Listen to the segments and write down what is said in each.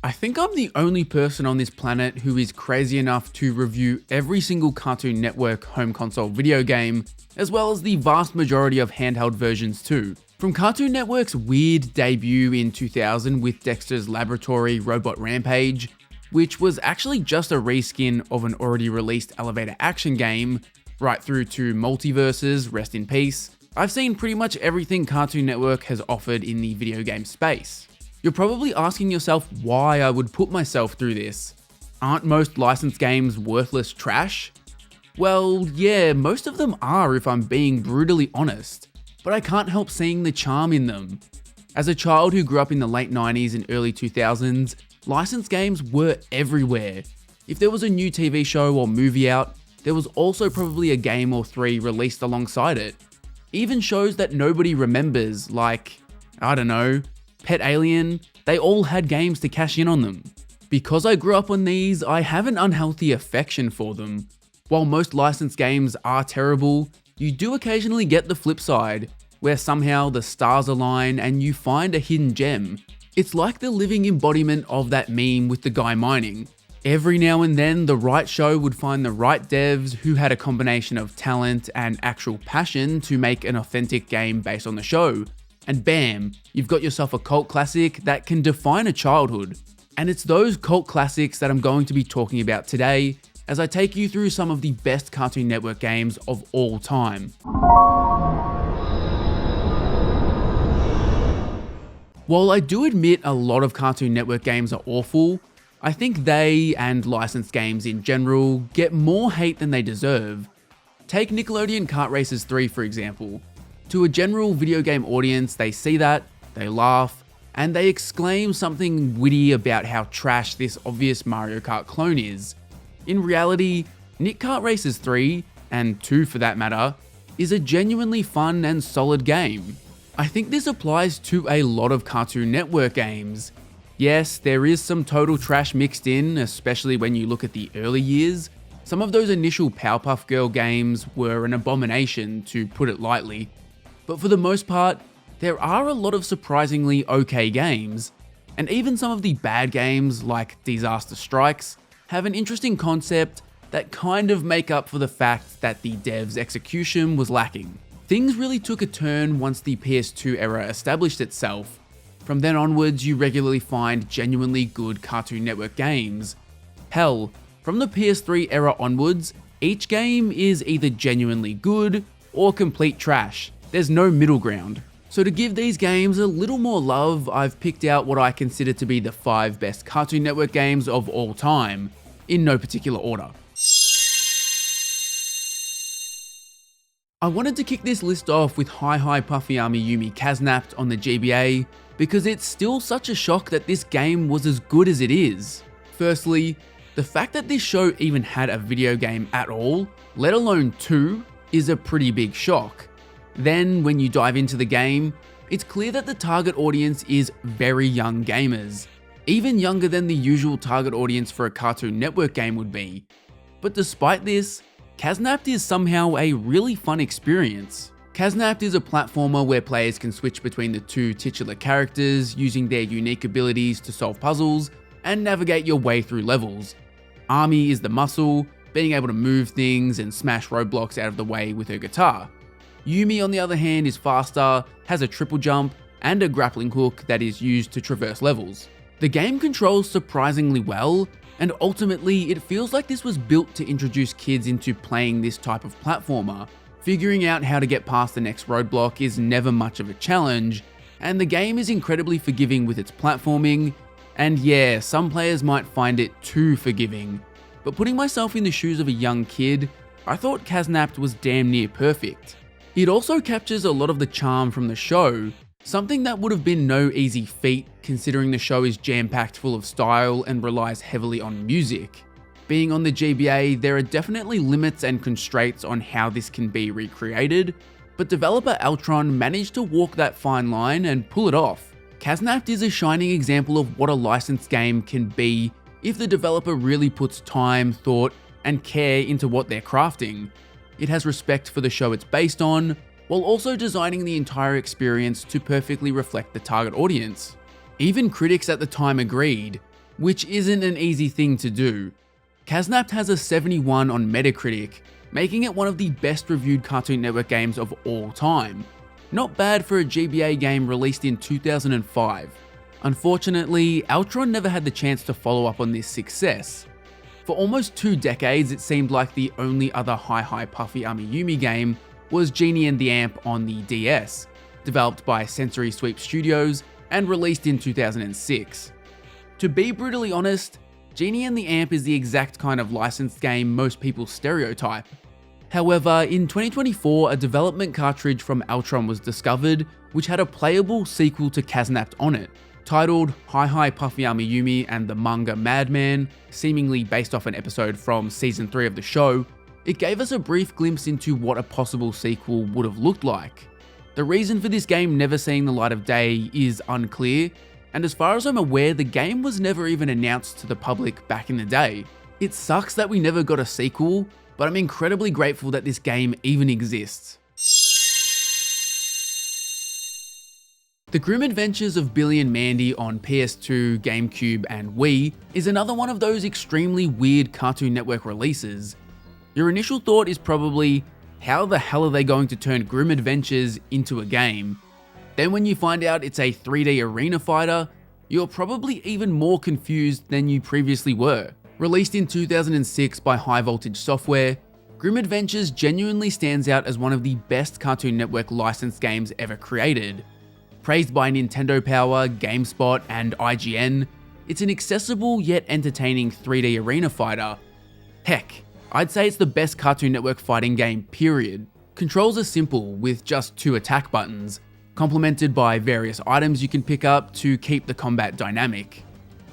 I think I'm the only person on this planet who is crazy enough to review every single Cartoon Network home console video game, as well as the vast majority of handheld versions too. From Cartoon Network's weird debut in 2000 with Dexter's Laboratory Robot Rampage, which was actually just a reskin of an already released elevator action game, right through to Multiverses, rest in peace, I've seen pretty much everything Cartoon Network has offered in the video game space. You're probably asking yourself why I would put myself through this. Aren't most licensed games worthless trash? Well, yeah, most of them are if I'm being brutally honest, but I can't help seeing the charm in them. As a child who grew up in the late 90s and early 2000s, licensed games were everywhere. If there was a new TV show or movie out, there was also probably a game or three released alongside it. Even shows that nobody remembers, like, I don't know, Pet Alien, they all had games to cash in on them. Because I grew up on these, I have an unhealthy affection for them. While most licensed games are terrible, you do occasionally get the flip side, where somehow the stars align and you find a hidden gem. It's like the living embodiment of that meme with the guy mining. Every now and then, the right show would find the right devs who had a combination of talent and actual passion to make an authentic game based on the show. And bam, you've got yourself a cult classic that can define a childhood. And it's those cult classics that I'm going to be talking about today as I take you through some of the best Cartoon Network games of all time. While I do admit a lot of Cartoon Network games are awful, I think they, and licensed games in general, get more hate than they deserve. Take Nickelodeon Kart Racers 3 for example. To a general video game audience, they see that, they laugh, and they exclaim something witty about how trash this obvious Mario Kart clone is. In reality, Nick Kart Racers 3, and 2 for that matter, is a genuinely fun and solid game. I think this applies to a lot of Cartoon Network games. Yes, there is some total trash mixed in, especially when you look at the early years. Some of those initial Powerpuff Girl games were an abomination, to put it lightly. But for the most part, there are a lot of surprisingly okay games, and even some of the bad games, like Disaster Strikes, have an interesting concept that kind of make up for the fact that the dev's execution was lacking. Things really took a turn once the PS2 era established itself. From then onwards, you regularly find genuinely good Cartoon Network games. Hell, from the PS3 era onwards, each game is either genuinely good or complete trash. There's no middle ground. So to give these games a little more love, I've picked out what I consider to be the 5 best Cartoon Network games of all time, in no particular order. I wanted to kick this list off with Hi Hi Puffy Army Yumi Kasnapped on the GBA, because it's still such a shock that this game was as good as it is. Firstly, the fact that this show even had a video game at all, let alone 2, is a pretty big shock. Then, when you dive into the game, it's clear that the target audience is very young gamers, even younger than the usual target audience for a Cartoon Network game would be. But despite this, Kasnapped is somehow a really fun experience. Kasnapped is a platformer where players can switch between the 2 titular characters using their unique abilities to solve puzzles and navigate your way through levels. Army is the muscle, being able to move things and smash roadblocks out of the way with her guitar. Yumi, on the other hand, is faster, has a triple jump, and a grappling hook that is used to traverse levels. The game controls surprisingly well, and ultimately it feels like this was built to introduce kids into playing this type of platformer. Figuring out how to get past the next roadblock is never much of a challenge, and the game is incredibly forgiving with its platforming, and yeah, some players might find it too forgiving. But putting myself in the shoes of a young kid, I thought Kasnapped was damn near perfect. It also captures a lot of the charm from the show, something that would have been no easy feat considering the show is jam-packed full of style and relies heavily on music. Being on the GBA, there are definitely limits and constraints on how this can be recreated, but developer Altron managed to walk that fine line and pull it off. Kasnapped is a shining example of what a licensed game can be if the developer really puts time, thought, and care into what they're crafting. It has respect for the show it's based on, while also designing the entire experience to perfectly reflect the target audience. Even critics at the time agreed. which isn't an easy thing to do. Kasnap has a 71 on Metacritic, making it one of the best reviewed Cartoon Network games of all time. Not bad for a GBA game released in 2005. Unfortunately, Outrun never had the chance to follow up on this success. For almost 2 decades, it seemed like the only other Hi-Hi Puffy Amiyumi game was Genie and the Amp on the DS, developed by Sensory Sweep Studios and released in 2006. To be brutally honest, Genie and the Amp is the exact kind of licensed game most people stereotype. However, in 2024, a development cartridge from Outrun was discovered, which had a playable sequel to Kasnap on it, titled Hi-Hi Puffy Amiyumi and the Manga Madman, seemingly based off an episode from Season 3 of the show. It gave us a brief glimpse into what a possible sequel would have looked like. The reason for this game never seeing the light of day is unclear, and as far as I'm aware, the game was never even announced to the public back in the day. It sucks that we never got a sequel, but I'm incredibly grateful that this game even exists. The Grim Adventures of Billy and Mandy on PS2, GameCube, and Wii is another one of those extremely weird Cartoon Network releases. Your initial thought is probably, how the hell are they going to turn Grim Adventures into a game? Then when you find out it's a 3D arena fighter, you're probably even more confused than you previously were. Released in 2006 by High Voltage Software, Grim Adventures genuinely stands out as one of the best Cartoon Network licensed games ever created. Praised by Nintendo Power, GameSpot, and IGN, it's an accessible yet entertaining 3D arena fighter. Heck, I'd say it's the best Cartoon Network fighting game, period. Controls are simple, with just 2 attack buttons, complemented by various items you can pick up to keep the combat dynamic.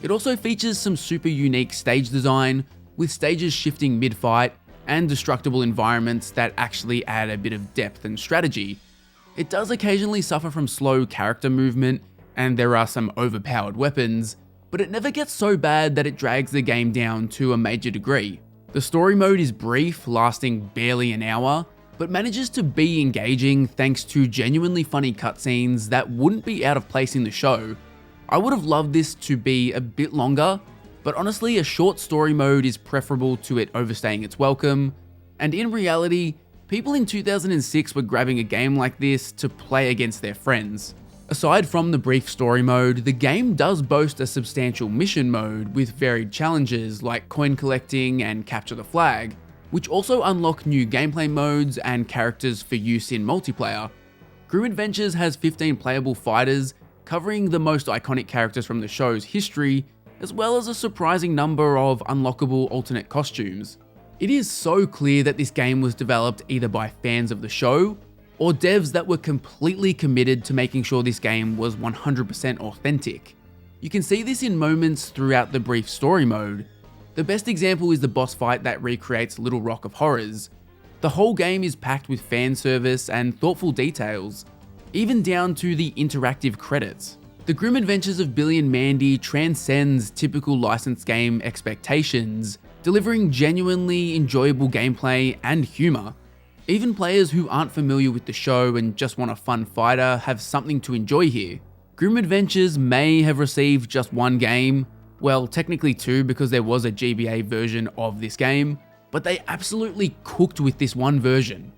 It also features some super unique stage design, with stages shifting mid-fight and destructible environments that actually add a bit of depth and strategy. It does occasionally suffer from slow character movement, and there are some overpowered weapons, but it never gets so bad that it drags the game down to a major degree. The story mode is brief, lasting barely an hour, but manages to be engaging thanks to genuinely funny cutscenes that wouldn't be out of place in the show. I would have loved this to be a bit longer, but honestly a short story mode is preferable to it overstaying its welcome, and in reality, people in 2006 were grabbing a game like this to play against their friends. Aside from the brief story mode, the game does boast a substantial mission mode with varied challenges like coin collecting and capture the flag, which also unlock new gameplay modes and characters for use in multiplayer. Grim Adventures has 15 playable fighters, covering the most iconic characters from the show's history, as well as a surprising number of unlockable alternate costumes. It is so clear that this game was developed either by fans of the show, or devs that were completely committed to making sure this game was 100% authentic. You can see this in moments throughout the brief story mode. The best example is the boss fight that recreates Little Rock of Horrors. The whole game is packed with fan service and thoughtful details, even down to the interactive credits. The Grim Adventures of Billy and Mandy transcends typical licensed game expectations, delivering genuinely enjoyable gameplay and humor. Even players who aren't familiar with the show and just want a fun fighter have something to enjoy here. Grim Adventures may have received just 1 game, well, technically 2 because there was a GBA version of this game, but they absolutely cooked with this one version.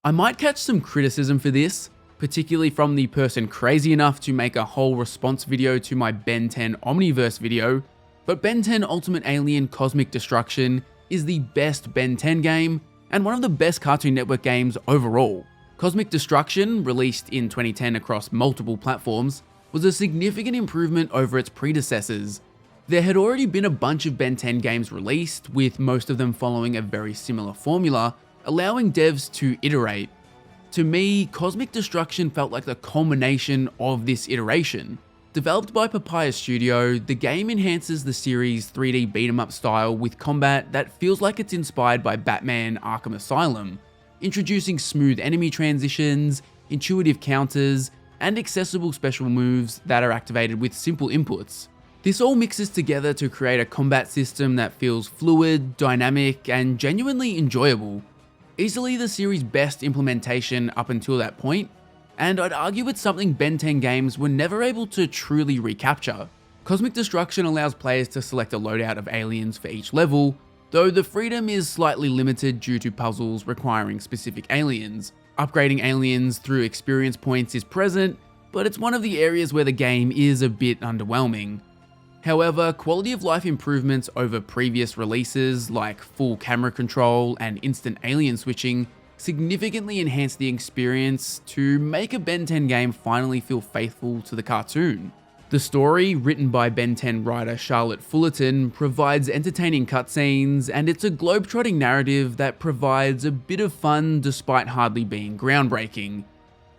I might catch some criticism for this, particularly from the person crazy enough to make a whole response video to my Ben 10 Omniverse video, but Ben 10 Ultimate Alien Cosmic Destruction is the best Ben 10 game and one of the best Cartoon Network games overall. Cosmic Destruction, released in 2010 across multiple platforms, was a significant improvement over its predecessors. There had already been a bunch of Ben 10 games released, with most of them following a very similar formula, allowing devs to iterate. To me, Cosmic Destruction felt like the culmination of this iteration. Developed by Papaya Studio, the game enhances the series' 3D beat-em-up style with combat that feels like it's inspired by Batman Arkham Asylum, introducing smooth enemy transitions, intuitive counters, and accessible special moves that are activated with simple inputs. This all mixes together to create a combat system that feels fluid, dynamic, and genuinely enjoyable. Easily the series' best implementation up until that point, and I'd argue it's something Ben 10 games were never able to truly recapture. Cosmic Destruction allows players to select a loadout of aliens for each level, though the freedom is slightly limited due to puzzles requiring specific aliens. Upgrading aliens through experience points is present, but it's one of the areas where the game is a bit underwhelming. However, quality of life improvements over previous releases like full camera control and instant alien switching significantly enhance the experience to make a Ben 10 game finally feel faithful to the cartoon. The story, written by Ben 10 writer Charlotte Fullerton, provides entertaining cutscenes, and it's a globetrotting narrative that provides a bit of fun despite hardly being groundbreaking.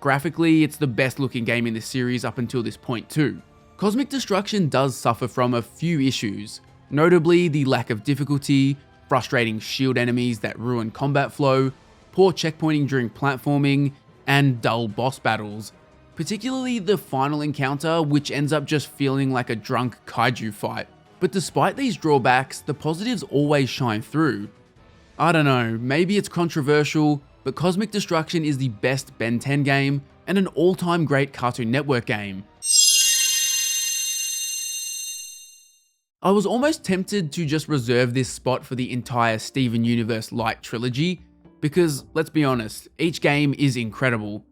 Graphically, it's the best looking game in the series up until this point too. Cosmic Destruction does suffer from a few issues, notably the lack of difficulty, frustrating shield enemies that ruin combat flow, poor checkpointing during platforming, and dull boss battles, particularly the final encounter, which ends up just feeling like a drunk kaiju fight. But despite these drawbacks, the positives always shine through. I don't know, maybe it's controversial, but Cosmic Destruction is the best Ben 10 game and an all-time great Cartoon Network game. I was almost tempted to just reserve this spot for the entire Steven Universe Light trilogy, because let's be honest, each game is incredible.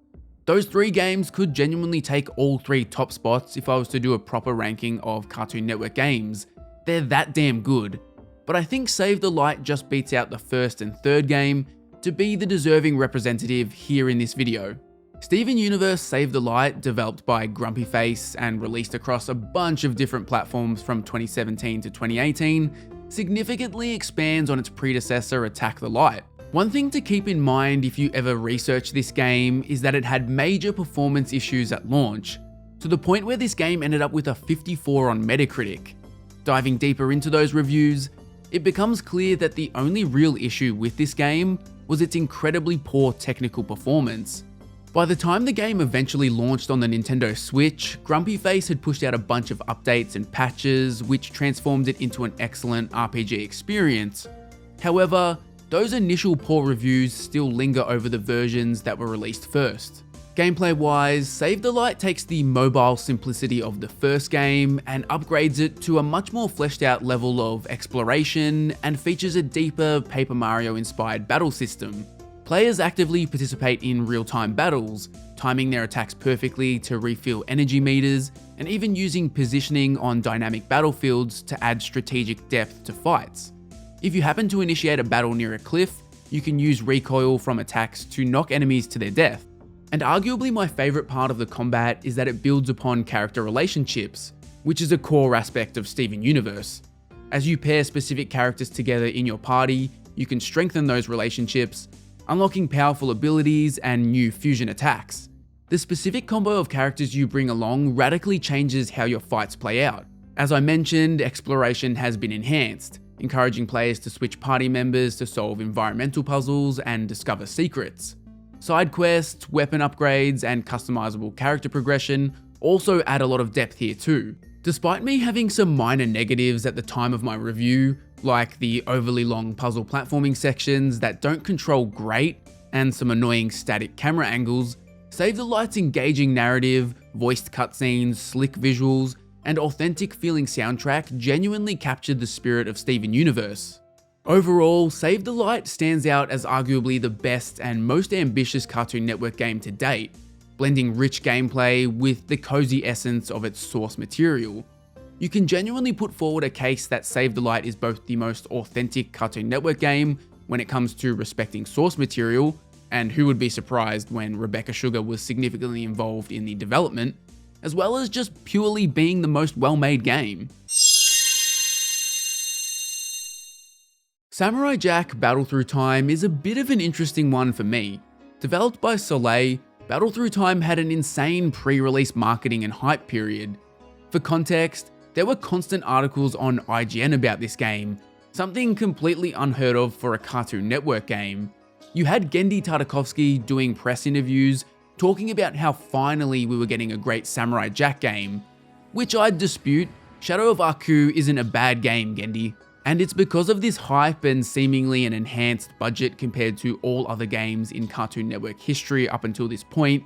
Those 3 games could genuinely take all 3 top spots if I was to do a proper ranking of Cartoon Network games. They're that damn good. But I think Save the Light just beats out the first and third game to be the deserving representative here in this video. Steven Universe Save the Light, developed by Grumpy Face and released across a bunch of different platforms from 2017 to 2018, significantly expands on its predecessor Attack the Light. One thing to keep in mind if you ever research this game is that it had major performance issues at launch, to the point where this game ended up with a 54 on Metacritic. Diving deeper into those reviews, it becomes clear that the only real issue with this game was its incredibly poor technical performance. By the time the game eventually launched on the Nintendo Switch, Grumpy Face had pushed out a bunch of updates and patches which transformed it into an excellent RPG experience. However, those initial poor reviews still linger over the versions that were released first. Gameplay-wise, Save the Light takes the mobile simplicity of the first game and upgrades it to a much more fleshed out level of exploration and features a deeper Paper Mario-inspired battle system. Players actively participate in real-time battles, timing their attacks perfectly to refill energy meters, and even using positioning on dynamic battlefields to add strategic depth to fights. If you happen to initiate a battle near a cliff, you can use recoil from attacks to knock enemies to their death. And arguably my favourite part of the combat is that it builds upon character relationships, which is a core aspect of Steven Universe. As you pair specific characters together in your party, you can strengthen those relationships, unlocking powerful abilities and new fusion attacks. The specific combo of characters you bring along radically changes how your fights play out. As I mentioned, exploration has been enhanced, encouraging players to switch party members to solve environmental puzzles and discover secrets. Side quests, weapon upgrades, and customizable character progression also add a lot of depth here too. Despite me having some minor negatives at the time of my review, like the overly long puzzle platforming sections that don't control great, and some annoying static camera angles, Save the Light's engaging narrative, voiced cutscenes, slick visuals, and authentic feeling soundtrack genuinely captured the spirit of Steven Universe. Overall, Save the Light stands out as arguably the best and most ambitious Cartoon Network game to date, blending rich gameplay with the cozy essence of its source material. You can genuinely put forward a case that Save the Light is both the most authentic Cartoon Network game when it comes to respecting source material, and who would be surprised when Rebecca Sugar was significantly involved in the development, as well as just purely being the most well-made game. Samurai Jack Battle Through Time is a bit of an interesting one for me. Developed by Soleil, Battle Through Time had an insane pre-release marketing and hype period. For context, there were constant articles on IGN about this game, something completely unheard of for a Cartoon Network game. You had Gendy Tartakovsky doing press interviews, talking about how finally we were getting a great Samurai Jack game, which I'd dispute. Shadow of Aku isn't a bad game, Gendy. And it's because of this hype and seemingly an enhanced budget compared to all other games in Cartoon Network history up until this point,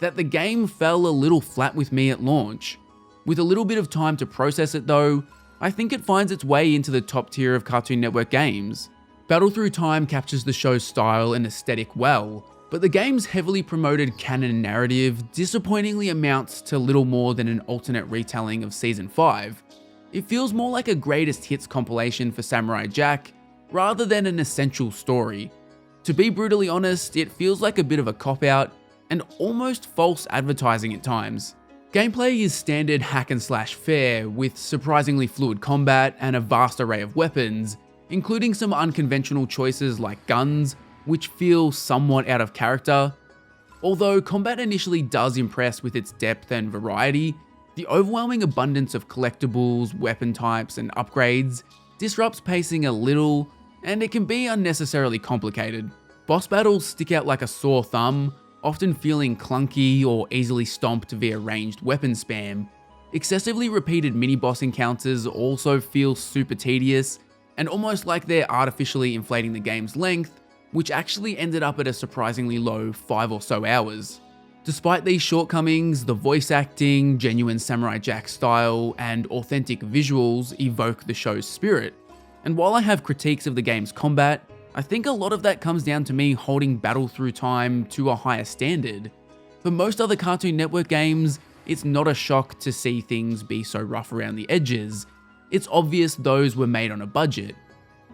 that the game fell a little flat with me at launch. With a little bit of time to process it though, I think it finds its way into the top tier of Cartoon Network games. Battle Through Time captures the show's style and aesthetic well, but the game's heavily promoted canon narrative disappointingly amounts to little more than an alternate retelling of Season 5. It feels more like a greatest hits compilation for Samurai Jack, rather than an essential story. To be brutally honest, it feels like a bit of a cop-out, and almost false advertising at times. Gameplay is standard hack and slash fare, with surprisingly fluid combat and a vast array of weapons, including some unconventional choices like guns, which feel somewhat out of character. Although combat initially does impress with its depth and variety, the overwhelming abundance of collectibles, weapon types, and upgrades disrupts pacing a little, and it can be unnecessarily complicated. Boss battles stick out like a sore thumb, often feeling clunky or easily stomped via ranged weapon spam. Excessively repeated mini-boss encounters also feel super tedious, and almost like they're artificially inflating the game's length, which actually ended up at a surprisingly low 5 or so hours. Despite these shortcomings, the voice acting, genuine Samurai Jack style, and authentic visuals evoke the show's spirit. And while I have critiques of the game's combat, I think a lot of that comes down to me holding Battle Through Time to a higher standard. For most other Cartoon Network games, it's not a shock to see things be so rough around the edges. It's obvious those were made on a budget.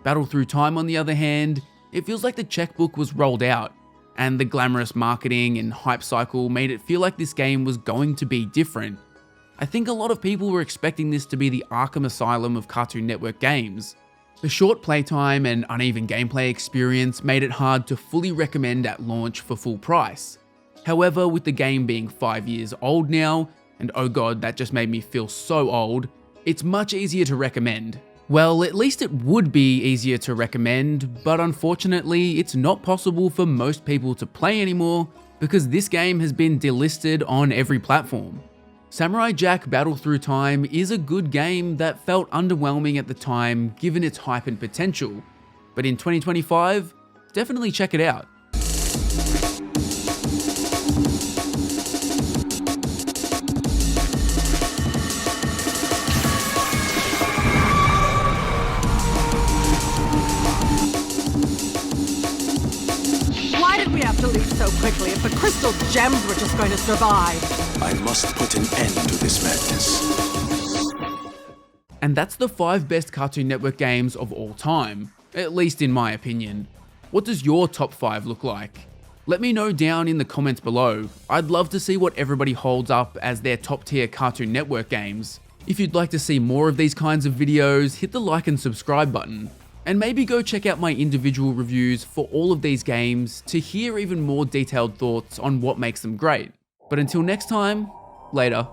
Battle Through Time, on the other hand, it feels like the checkbook was rolled out, and the glamorous marketing and hype cycle made it feel like this game was going to be different. I think a lot of people were expecting this to be the Arkham Asylum of Cartoon Network games. The short playtime and uneven gameplay experience made it hard to fully recommend at launch for full price. However, with the game being 5 years old now, and oh god, that just made me feel so old, it's much easier to recommend. Well, at least it would be easier to recommend, but unfortunately, it's not possible for most people to play anymore because this game has been delisted on every platform. Samurai Jack Battle Through Time is a good game that felt underwhelming at the time given its hype and potential, but in 2025, definitely check it out. Why did we have to leave so quickly if the crystal gems were just going to survive? I must put an end to this madness. And that's the 5 best Cartoon Network games of all time, at least in my opinion. What does your top 5 look like? Let me know down in the comments below. I'd love to see what everybody holds up as their top tier Cartoon Network games. If you'd like to see more of these kinds of videos, hit the like and subscribe button. And maybe go check out my individual reviews for all of these games to hear even more detailed thoughts on what makes them great. But until next time, later.